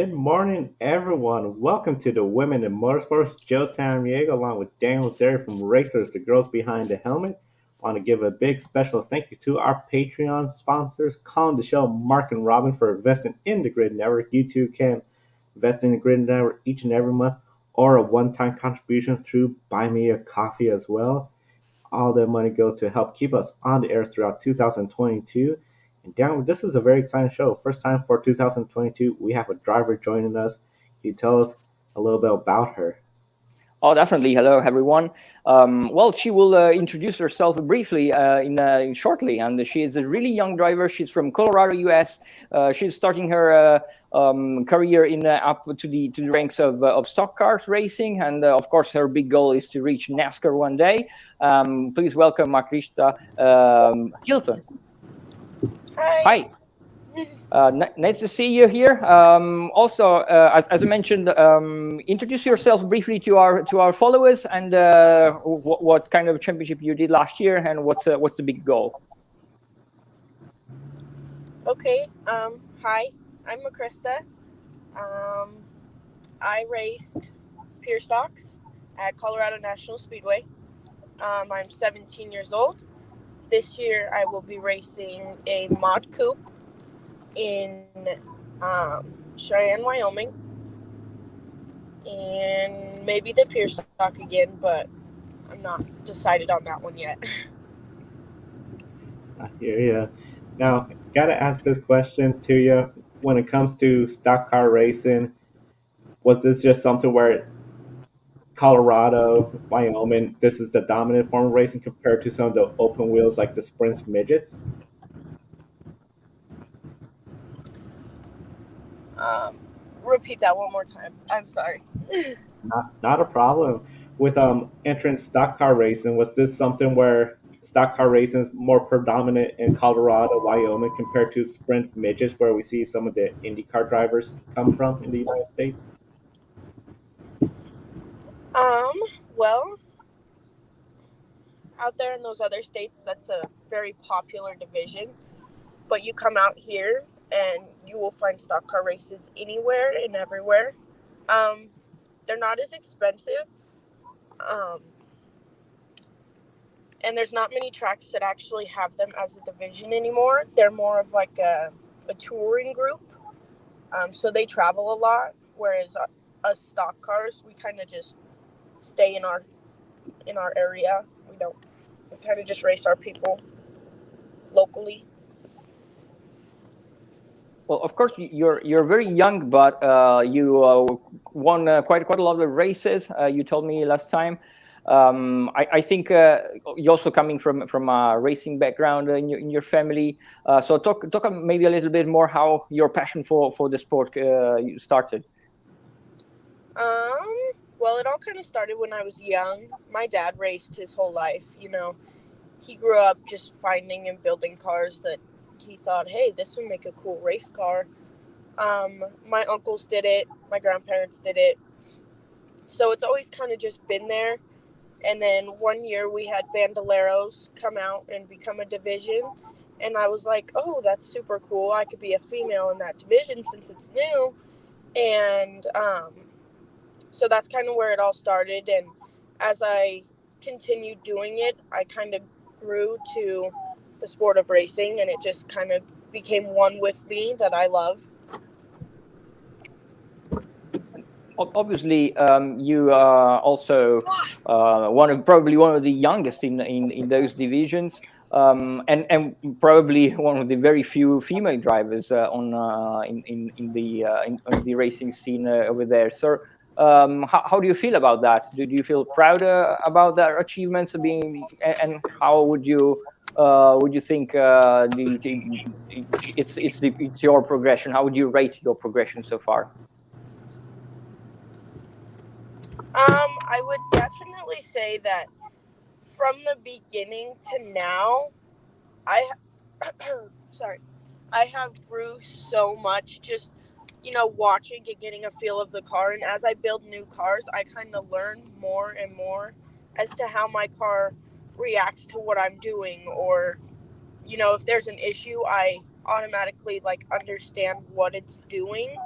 Good morning, everyone. Welcome to the Women in Motorsports. Joe Samaniego, along with Daniel Zeri from Racers, the girls behind the helmet. Want to give a big special thank you to our Patreon sponsors, calling the show Mark and Robin for investing in the Grid Network. You too can invest in the Grid Network each and every month, or a one-time contribution through Buy Me a Coffee as well. All that money goes to help keep us on the air throughout 2022. And down, this is a very exciting show. First time for 2022, we have a driver joining us. Can you tell us a little bit about her? Oh, definitely. Hello, everyone. Well, she will introduce herself briefly in shortly, and she is a really young driver. She's from Colorado, U.S. She's starting her career in up to the ranks of stock cars racing, and of course, her big goal is to reach NASCAR one day. Please welcome Mahkrysta Hilton. Hi. Nice to see you here. Also, as I mentioned, introduce yourself briefly to our followers and what kind of championship you did last year and what's the big goal. Okay. Hi. I'm Mahkrysta. I raced pure stocks at Colorado National Speedway. I'm 17 years old. This year, I will be racing a mod coupe in Cheyenne, Wyoming, and maybe the pure stock again, but I'm not decided on that one yet. I hear you. Now, gotta ask this question to you. When it comes to stock car racing, was this just something where Colorado, Wyoming, this is the dominant form of racing compared to some of the open wheels like the sprints midgets? Repeat that one more time. I'm sorry. Not a problem. With entrance stock car racing, was this something where stock car racing is more predominant in Colorado, Wyoming, compared to sprint midgets, where we see some of the IndyCar drivers come from in the United States? Well, out there in those other states, that's a very popular division. But you come out here and you will find stock car races anywhere and everywhere. They're not as expensive. Um, and there's not many tracks that actually have them as a division anymore. They're more of like a touring group. So they travel a lot, whereas us stock cars, we kind of just stay in our area. We kind of just race our people locally. Well, of course, you're very young, but you won quite a lot of races. You told me last time. I think you're also coming from a racing background in your family. So talk maybe a little bit more how your passion for the sport started. Well, it all kind of started when I was young. My dad raced his whole life. He grew up just finding and building cars that he thought, hey, this would make a cool race car. My uncles did it. My grandparents did it. So it's always kind of just been there. And then one year we had Bandoleros come out and become a division. And I was like, oh, that's super cool. I could be a female in that division since it's new. And so that's kind of where it all started. And as I continued doing it, I kind of grew to the sport of racing, and it just kind of became one with me that I love. Obviously, you are also probably one of the youngest in those divisions, and probably one of the very few female drivers in the racing scene over there. So, how do you feel about that? Do you feel proud about that achievements and how would you think it's your progression? How would you rate your progression so far? I would definitely say that from the beginning to now, I have grew so much just, watching and getting a feel of the car. And as I build new cars, I kind of learn more and more as to how my car reacts to what I'm doing. Or, if there's an issue, I automatically understand what it's doing.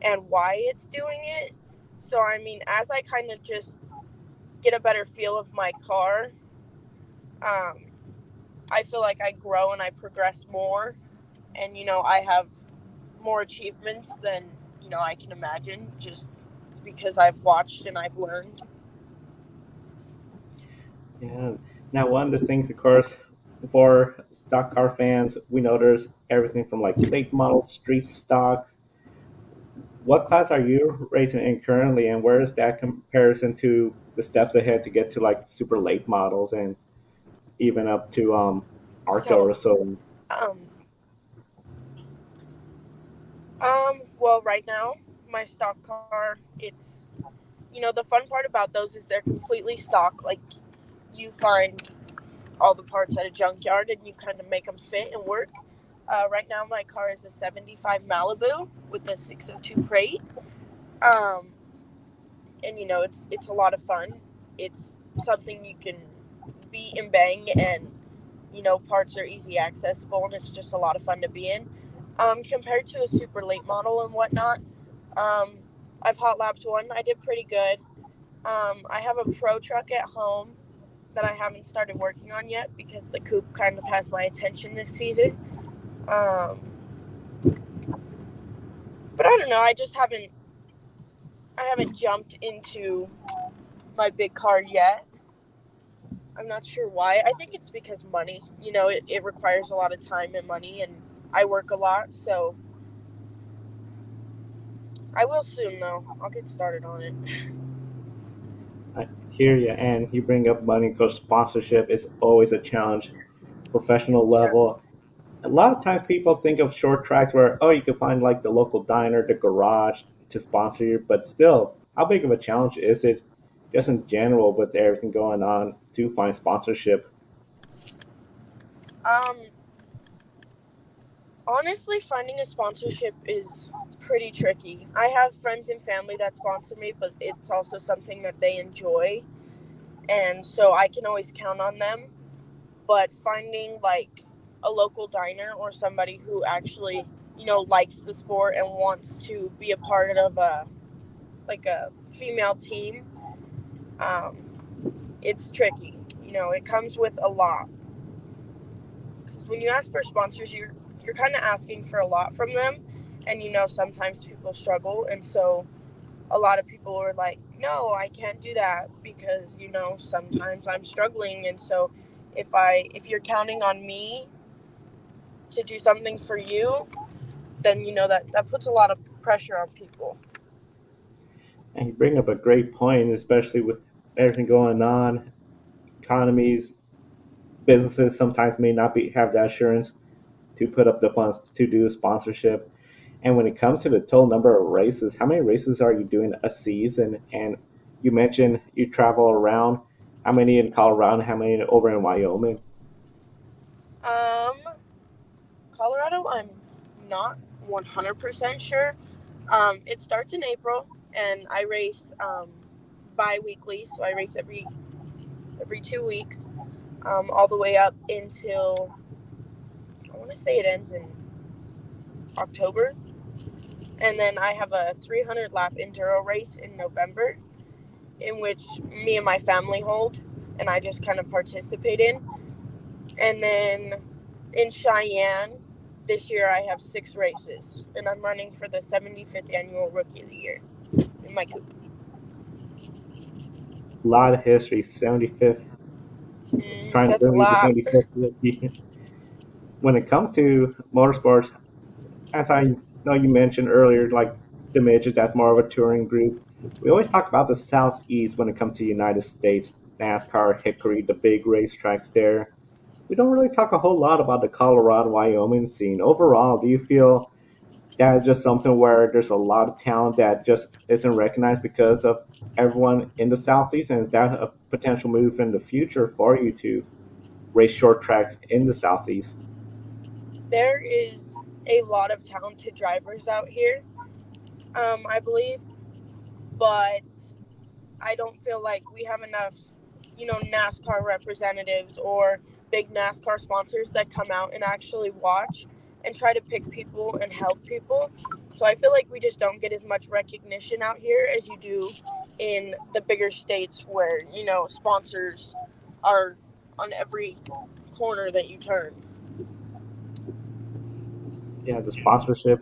and why it's doing it. So, I mean, as I kind of just get a better feel of my car, I feel like I grow and I progress more. And, I have more achievements than, I can imagine just because I've watched and I've learned. Yeah. Now, one of the things, of course, for stock car fans, we know there's everything from like late model street stocks. What class are you racing in currently, and where is that comparison to the steps ahead to get to like super late models and even up to Arco So, or so? um, well, right now, my stock car, the fun part about those is they're completely stock. Like, you find all the parts at a junkyard and you kind of make them fit and work. Right now, my car is a 75 Malibu with a 602 crate. Um, and, it's a lot of fun. It's something you can beat and bang, and, parts are easy accessible, and it's just a lot of fun to be in. Compared to a super late model and whatnot, um, I've hot lapped one. I did pretty good. I have a pro truck at home that I haven't started working on yet because the coupe kind of has my attention this season. Um, but I don't know. I haven't jumped into my big car yet. I'm not sure why. I think it's because money. It requires a lot of time and money, and I work a lot, so I will soon, though. I'll get started on it. I hear you, and you bring up money because sponsorship is always a challenge, professional Yeah. level. A lot of times people think of short tracks where, oh, you can find like the local diner, the garage to sponsor you, but still, how big of a challenge is it just in general with everything going on to find sponsorship? Um, Honestly, finding a sponsorship is pretty tricky. I have friends and family that sponsor me, but it's also something that they enjoy, and so I can always count on them. But finding like a local diner or somebody who actually, likes the sport and wants to be a part of a female team, um, it's tricky. It comes with a lot, because when you ask for sponsors, you're kind of asking for a lot from them, and sometimes people struggle, and so a lot of people are like, no, I can't do that because sometimes I'm struggling, and so if you're counting on me to do something for you, then that puts a lot of pressure on people. And you bring up a great point, especially with everything going on, economies, businesses sometimes may not be have the assurance to put up the funds to do a sponsorship. And when it comes to the total number of races, how many races are you doing a season? And you mentioned you travel around. How many in Colorado? How many over in Wyoming? um Colorado, I'm not 100% sure. It starts in April, and I race bi-weekly, so I race every 2 weeks, all the way up until, I want to say it ends in October. And then I have a 300 lap enduro race in November, in which me and my family hold, and I just kind of participate in. And then in Cheyenne, this year I have 6 races, and I'm running for the 75th annual Rookie of the Year in my coupe. A lot of history. 75th, trying to That's a bring you the lot. 75th. When it comes to motorsports, as I know you mentioned earlier, like the midget, that's more of a touring group. We always talk about the Southeast when it comes to the United States, NASCAR, Hickory, the big racetracks there. We don't really talk a whole lot about the Colorado, Wyoming scene. Overall, do you feel that is just something where there's a lot of talent that just isn't recognized because of everyone in the Southeast? And is that a potential move in the future for you to race short tracks in the Southeast? There is a lot of talented drivers out here, I believe, but I don't feel like we have enough, NASCAR representatives or big NASCAR sponsors that come out and actually watch and try to pick people and help people. So I feel like we just don't get as much recognition out here as you do in the bigger states where, sponsors are on every corner that you turn. Yeah, the sponsorship,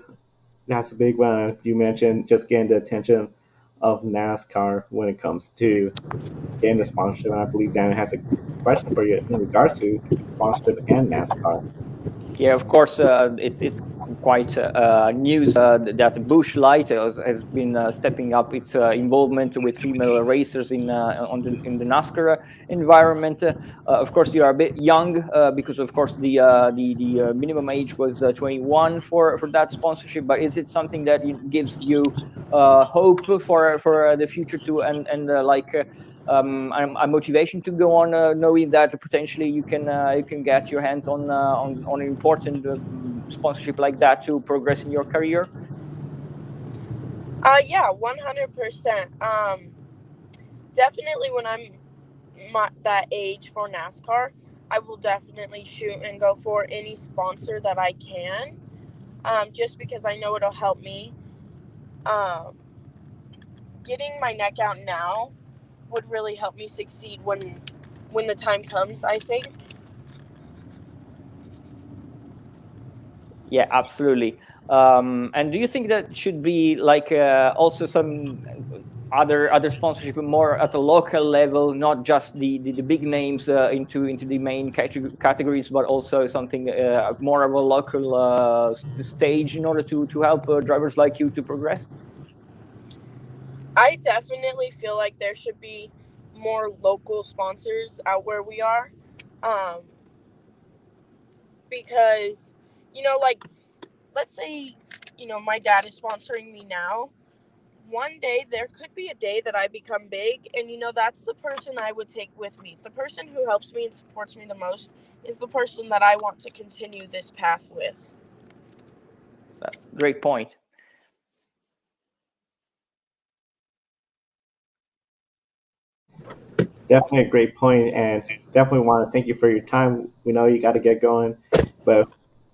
that's a big one. You mentioned just getting the attention of NASCAR when it comes to getting the sponsorship. And I believe Dan has a question for you in regards to sponsorship and NASCAR. Yeah, of course, it's quite news that Bush Light has been stepping up its involvement with female racers in the NASCAR environment. Of course, you are a bit young because, of course, the minimum age was 21 for that sponsorship. But is it something that gives you hope for the future too, and a motivation to go on, knowing that potentially you can get your hands on an important sponsorship like that to progress in your career? Yeah, 100%. Definitely when I'm that age for NASCAR, I will definitely shoot and go for any sponsor that I can, just because I know it'll help me. Um, Getting my neck out now would really help me succeed when the time comes, I think. Yeah, absolutely. And do you think that should be like also some other sponsorship more at a local level, not just the big names into the main categories, but also something more of a local stage in order to help drivers like you to progress? I definitely feel like there should be more local sponsors out where we are. Um, because, like, let's say, my dad is sponsoring me now. One day there could be a day that I become big, and that's the person I would take with me. The person who helps me and supports me the most is the person that I want to continue this path with. That's a great point. Definitely a great point, and definitely want to thank you for your time. We know you got to get going, but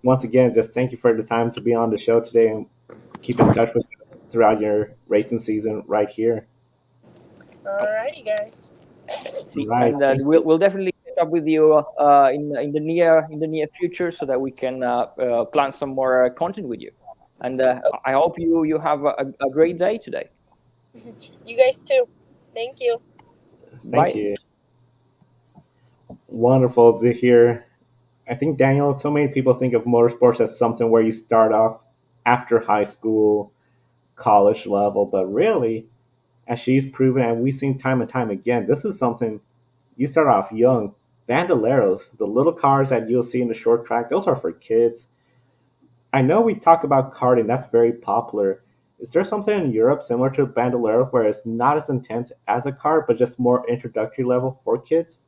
once again, just thank you for the time to be on the show today and keep in touch with us throughout your racing season right here. Alrighty, guys. See, Right. and Thank you. we'll definitely catch up with you in the near future so that we can plan some more content with you. And I hope you have a great day today. You guys too. Thank you. Thank Bye. you. Wonderful to hear. I think, Daniel, so many people think of motorsports as something where you start off after high school, college level, but really, as she's proven, and we've seen time and time again, this is something you start off young. Bandoleros, the little cars that you'll see in the short track, those are for kids. I know we talk about karting, that's very popular. Is there something in Europe similar to Bandolero where it's not as intense as a kart, but just more introductory level for kids?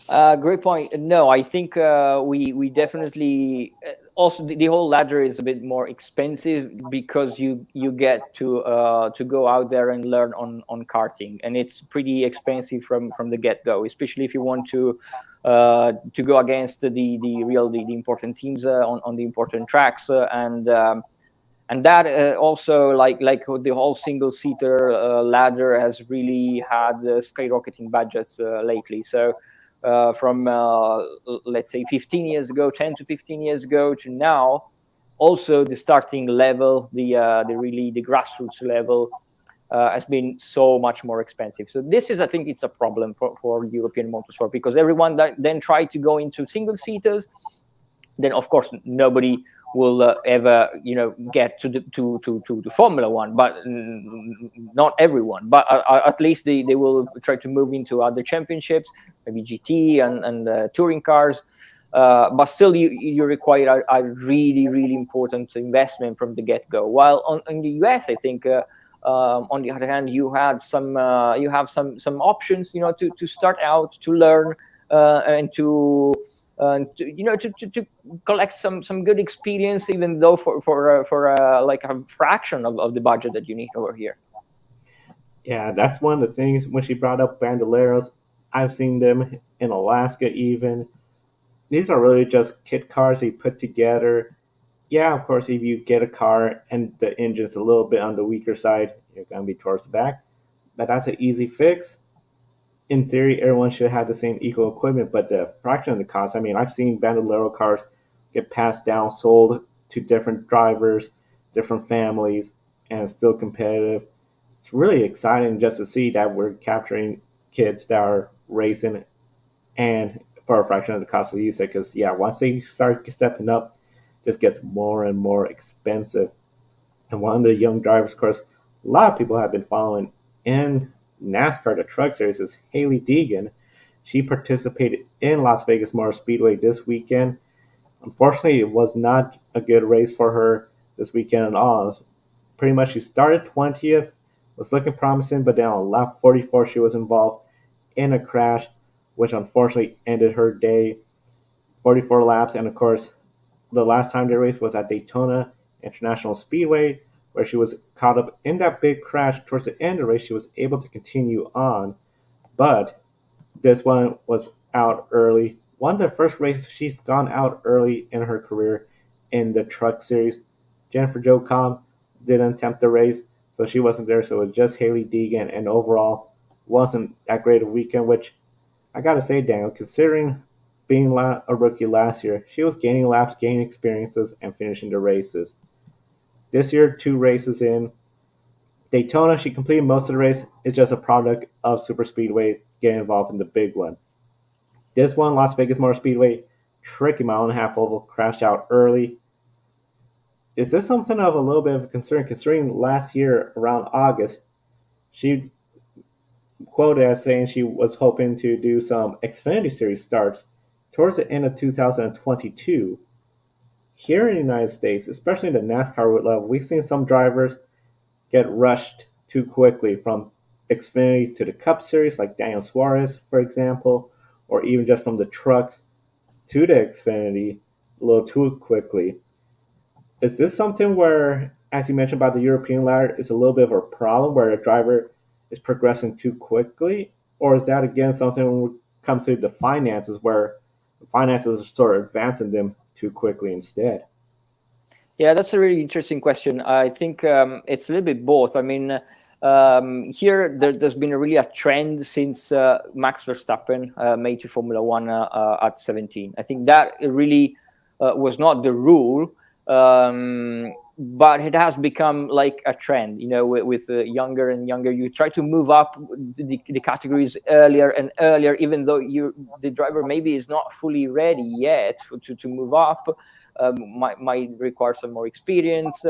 Great point. No, I think we definitely also the whole ladder is a bit more expensive because you get to go out there and learn on karting, and it's pretty expensive from the get go, especially if you want to go against the important teams on the important tracks and that also like the whole single seater ladder has really had skyrocketing budgets lately. So from let's say 15 years ago, 10 to 15 years ago to now, also the starting level, the grassroots level has been so much more expensive. So this is, I think, it's a problem for European motorsport because everyone that then tried to go into single seaters, then of course nobody will ever get to Formula One, but not everyone. But at least they will try to move into other championships, maybe GT and touring cars. But still, you require a really important investment from the get go. While in the US, I think. On the other hand, you have some options, to start out, to learn, and to collect some good experience, even though for like a fraction of the budget that you need over here. Yeah, that's one of the things when she brought up bandoleros. I've seen them in Alaska even. These are really just kit cars they put together. yeah, of course, if you get a car and the engine's a little bit on the weaker side, you're going to be towards the back. But that's an easy fix. In theory, everyone should have the same equal equipment, but the fraction of the cost. I mean, I've seen Bandolero cars get passed down, sold to different drivers, different families, and it's still competitive. It's really exciting just to see that we're capturing kids that are racing and for a fraction of the cost of the usage. Because yeah, once they start stepping up, it just gets more and more expensive. And one of the young drivers, of course, a lot of people have been following in NASCAR, the Truck Series, is Hailie Deegan. She participated in Las Vegas Motor Speedway this weekend. Unfortunately, it was not a good race for her this weekend at all. Pretty much, she started 20th, was looking promising, but then on lap 44, she was involved in a crash, which unfortunately ended her day. 44 laps, and of course, the last time they raced was at Daytona International Speedway, where she was caught up in that big crash. Towards the end of the race, she was able to continue on, but this one was out early. One of the first races she's gone out early in her career in the Truck Series. Jennifer Jo Cobb didn't attempt the race, so she wasn't there. So it was just Hailie Deegan, and overall wasn't that great a weekend. Which I gotta say, Daniel, considering being a rookie last year, she was gaining laps, gaining experiences, and finishing the races. This year, 2 races in Daytona, she completed most of the race. It's just a product of Super Speedway getting involved in the big one. This one, Las Vegas Motor Speedway, tricky mile and a half oval, crashed out early. Is this something of a little bit of a concern, considering last year around August, she quoted as saying she was hoping to do some Xfinity Series starts towards the end of 2022. Here in the United States, especially in the NASCAR level, we've seen some drivers get rushed too quickly from Xfinity to the Cup Series, like Daniel Suarez, for example, or even just from the trucks to the Xfinity a little too quickly. Is this something where, as you mentioned about the European ladder, is a little bit of a problem where a driver is progressing too quickly? Or is that, again, something when it comes to the finances where the finances are sort of advancing them too quickly instead? Yeah, that's a really interesting question. I think it's a little bit both. I mean, here there's been a trend since Max Verstappen made to Formula One at 17. I think that it really was not the rule, but it has become like a trend. You know, with younger and younger, you try to move up the categories earlier and earlier, even though the driver maybe is not fully ready yet to move up. Might require some more experience,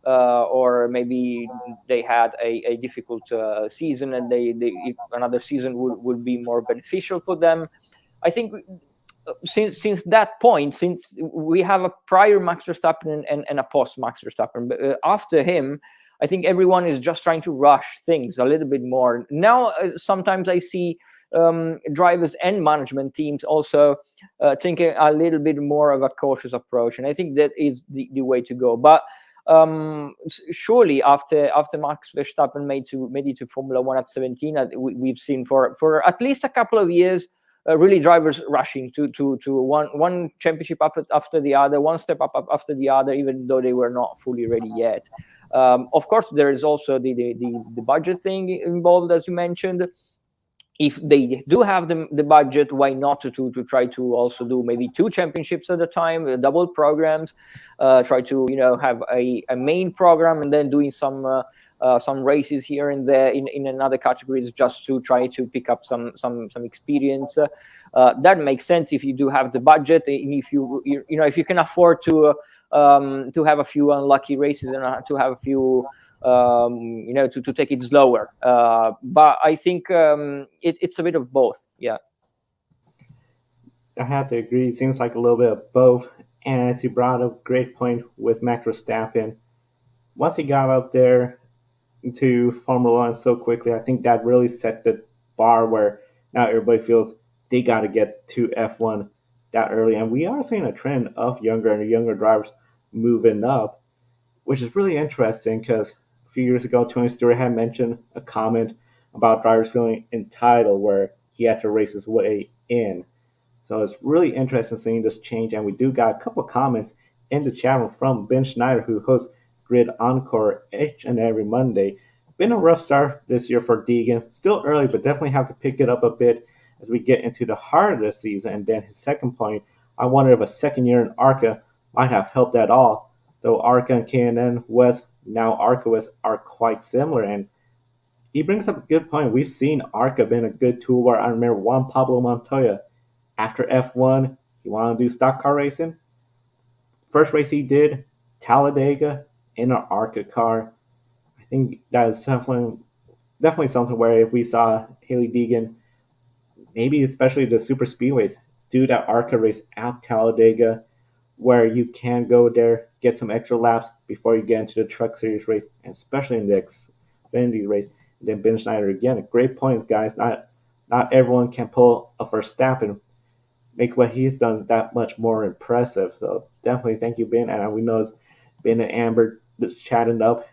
or maybe they had a difficult season, and if another season would be more beneficial for them. I think since that point, since we have a prior Max Verstappen and a post Max Verstappen, but after him, I think everyone is just trying to rush things a little bit more. Now, sometimes I see drivers and management teams also thinking a little bit more of a cautious approach, and I think that is the way to go. But surely after Max Verstappen made it to Formula One at 17, we've seen for at least a couple of years really drivers rushing to one championship after the other, one step up after the other, even though they were not fully ready yet. Of course, there is also the budget thing involved, as you mentioned. If they do have the budget, why not to try to also do maybe 2 championships at a time, double programs, try to have a main program and then doing some races here and there in another categories, just to try to pick up some experience. That makes sense if you do have the budget, and if if you can afford to have a few unlucky races and to have a few to take it slower. But I think it's a bit of both. Yeah. I have to agree. It seems like a little bit of both. And as you brought up, great point with Max Verstappen. Once he got up there to Formula One so quickly, I think that really set the bar where now everybody feels they got to get to F1 that early. And we are seeing a trend of younger and younger drivers moving up, which is really interesting because a few years ago, Tony Stewart had mentioned a comment about drivers feeling entitled where he had to race his way in. So it's really interesting seeing this change, and we do got a couple of comments in the channel from Ben Schneider, who hosts Grid Encore each and every Monday. Been a rough start this year for Deegan. Still early, but definitely have to pick it up a bit as we get into the heart of the season. And then his second point, I wonder if a second year in ARCA might have helped at all. Though ARCA and K&N West, now ARCA West, are quite similar. And he brings up a good point. We've seen ARCA been a good tool where I remember Juan Pablo Montoya, after F1, he wanted to do stock car racing. First race he did, Talladega, in an ARCA car. I think that is definitely something where if we saw Hailie Deegan, maybe especially the super speedways, do that ARCA race at Talladega, where you can go there, get some extra laps before you get into the Truck Series race, and especially in the Xfinity race. And then Ben Schneider again, great points, guys. Not everyone can pull a Verstappen, make what he's done that much more impressive. So definitely thank you, Ben. And we know it's Ben and Amber just chatting up.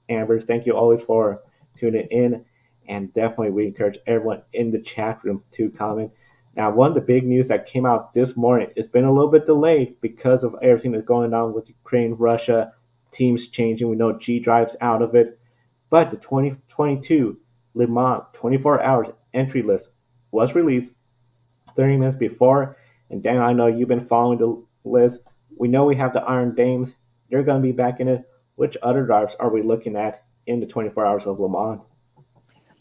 Amber, thank you always for tuning in. And definitely we encourage everyone in the chat room to comment. Now, one of the big news that came out this morning, it's been a little bit delayed because of everything that's going on with Ukraine, Russia, teams changing. We know G Drive's out of it. But the 2022 Le Mans 24 hours entry list was released 30 minutes before. And Dan, I know you've been following the list. We know we have the Iron Dames. They're going to be back in it. Which other drivers are we looking at in the 24 hours of Le Mans?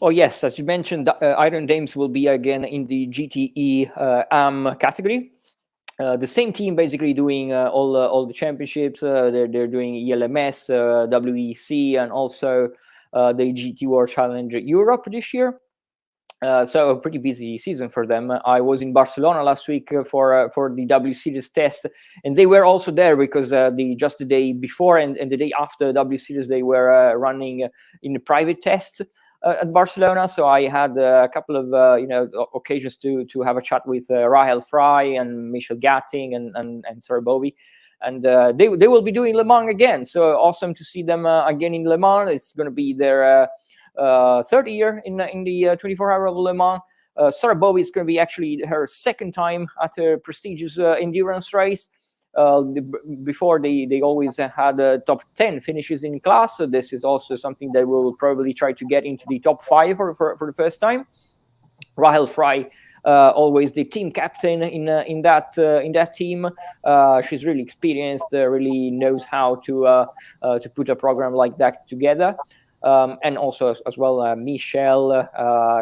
Oh, yes. As you mentioned, Iron Dames will be again in the GTE AM category. The same team basically doing all the championships. They're doing ELMS, WEC, and also the GT World Challenge Europe this year. So a pretty busy season for them. I was in Barcelona last week for the W Series test, and they were also there because just the day before and the day after W Series they were running in the private tests at Barcelona. So I had a couple of occasions to have a chat with Rahel Fry and Michel Gatting and Sarah Bovey. And they will be doing Le Mans again. So awesome to see them again in Le Mans. It's going to be their third year in the 24-hour of Le Mans. Sarah Bovey is going to be actually her second time at a prestigious endurance race. Before they always had top 10 finishes in class. So this is also something that we'll probably try to get into the top 5 for the first time. Rahel Fry, always the team captain in that team. She's really experienced, really knows how to put a program like that together. And also as well, Michelle,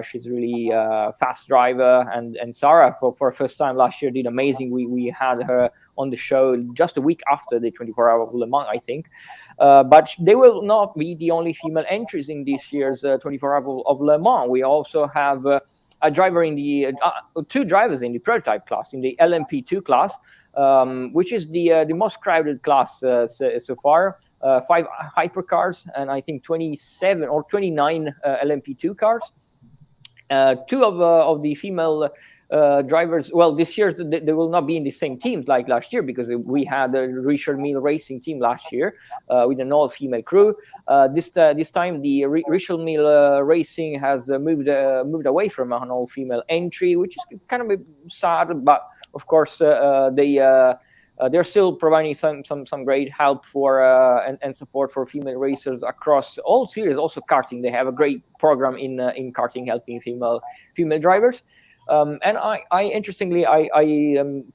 she's really fast driver, and Sarah for the first time last year did amazing. We had her on the show just a week after the 24-hour of Le Mans, I think. But they will not be the only female entries in this year's 24-hour of Le Mans. We also have a driver in the two drivers in the prototype class, in the LMP2 class, which is the most crowded class so far. 5 hypercars and I think 27 or 29 LMP2 cars. 2 of the female drivers, well, this year they will not be in the same teams like last year because we had a Richard Mille Racing team last year with an all-female crew. This time the Richard Mille Racing has moved away from an all-female entry, which is kind of sad, but of course they're still providing some great help for and support for female racers across all series. Also karting, they have a great program in karting helping female drivers. And I interestingly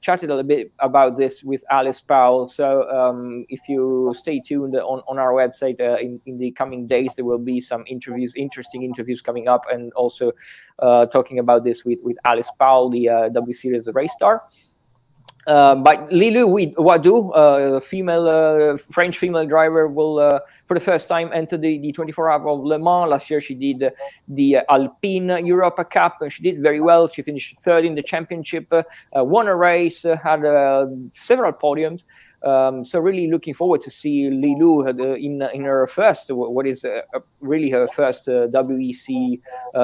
chatted a little bit about this with Alice Powell. So if you stay tuned on our website in the coming days, there will be some interesting interviews coming up, and also talking about this with Alice Powell, the W Series race star. But Lilou Wadou, French female driver, will for the first time enter the 24-hour of Le Mans. Last year she did the Alpine Europa Cup, and she did very well. She finished 3rd in the championship, won a race, had several podiums. So really looking forward to see Lilou in her first, what is really her first WEC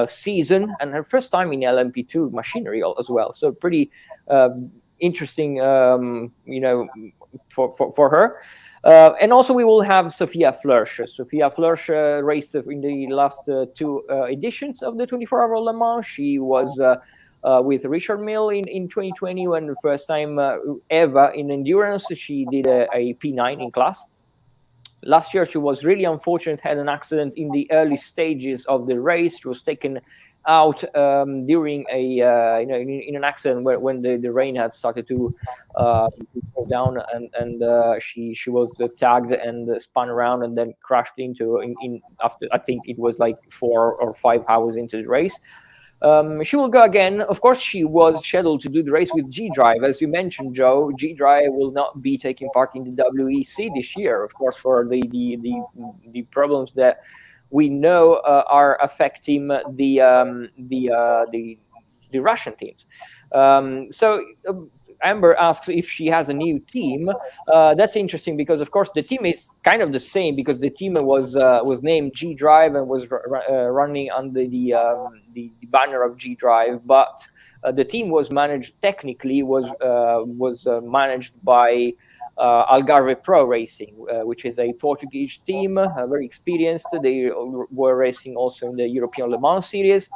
season, and her first time in LMP2 machinery as well. So pretty interesting, for her. And also we will have Sophia Flörsch. Sophia Flörsch raced in the last 2 editions of the 24-hour Le Mans. She was with Richard Mille in 2020, when the first time ever in endurance she did a P9 in class. Last year, she was really unfortunate, had an accident in the early stages of the race. She was taken out during in an accident when the rain had started to go down, and she was tagged and spun around and then crashed into after, I think it was like 4 or 5 hours into the race. She will go again. Of course, she was scheduled to do the race with G-Drive. As you mentioned, Joe, G-Drive will not be taking part in the WEC this year, of course, for the problems that we know are affecting the Russian teams. Amber asks if she has a new team. That's interesting because, of course, the team is kind of the same, because the team was named G-Drive and was running under the banner of G-Drive, but the team was managed managed by Algarve Pro Racing, which is a Portuguese team, very experienced. They were racing also in the European Le Mans Series,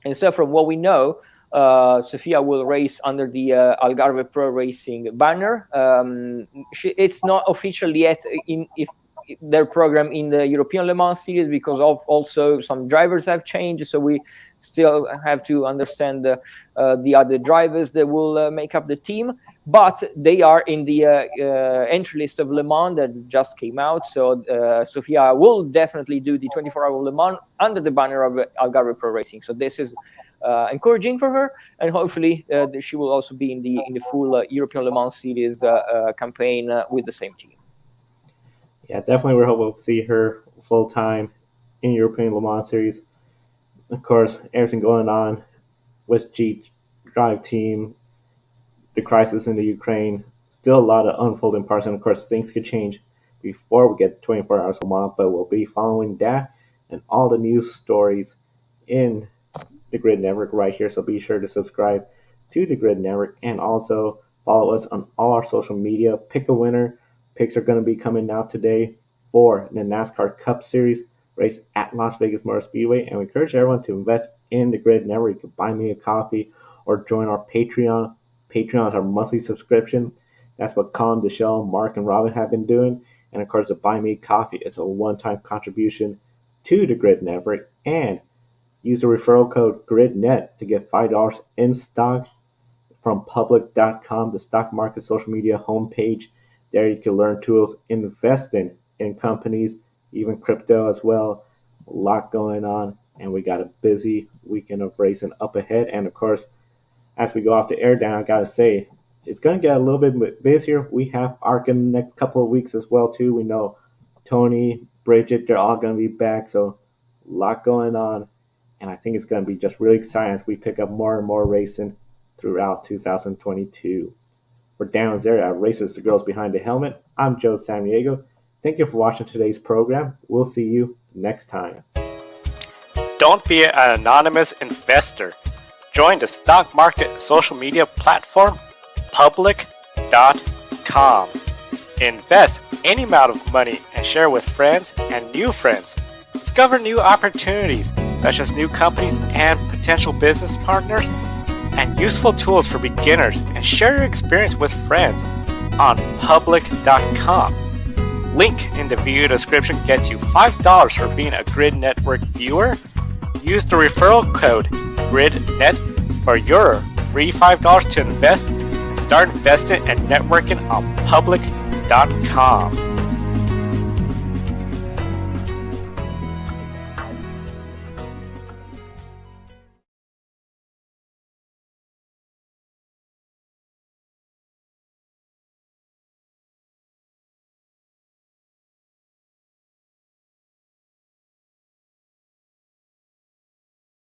and so from what we know, Sofia will race under the Algarve Pro Racing banner. It's not official yet if their program in the European Le Mans Series, because of also some drivers have changed. So we still have to understand the other drivers that will make up the team. But they are in the entry list of Le Mans that just came out. So Sofia will definitely do the 24-hour Le Mans under the banner of Algarve Pro Racing. So this is encouraging for her, and hopefully she will also be in the full European Le Mans Series campaign with the same team. Yeah, definitely we're hoping to see her full-time in European Le Mans Series. Of course, everything going on with G-Drive team, the crisis in the Ukraine, still a lot of unfolding parts, and of course things could change before we get 24 hours Le Mans, but we'll be following that and all the news stories in the Grid Network right here. So be sure to subscribe to the Grid Network and also follow us on all our social media. Pick a winner. Picks are going to be coming out today for the NASCAR Cup Series race at Las Vegas Motor Speedway, and we encourage everyone to invest in the Grid Network. You can buy me a coffee or join our Patreon. Patreon is our monthly subscription. That's what Colin, Deshelle, Mark, and Robin have been doing. And of course, the Buy Me Coffee is a one-time contribution to the Grid Network. And use the referral code GRIDnet to get $5 in stock from public.com, the stock market social media homepage. There you can learn tools investing in companies, even crypto as well. A lot going on, and we got a busy weekend of racing up ahead. And of course, as we go off the air down, I gotta say, it's gonna get a little bit busier. We have ARC in the next couple of weeks as well too. We know Tony, Bridget, they're all gonna be back, so a lot going on. And I think it's going to be just really exciting as we pick up more and more racing throughout 2022. For Dan Zera, Racers to Girls Behind the Helmet, I'm Joe Samaniego. Thank you for watching today's program. We'll see you next time. Don't be an anonymous investor. Join the stock market social media platform, public.com. Invest any amount of money and share with friends and new friends. Discover new opportunities, such as new companies and potential business partners, and useful tools for beginners, and share your experience with friends on public.com. Link in the video description gets you $5 for being a Grid Network viewer. Use the referral code GRIDnet for your free $5 to invest. Start investing and networking on public.com.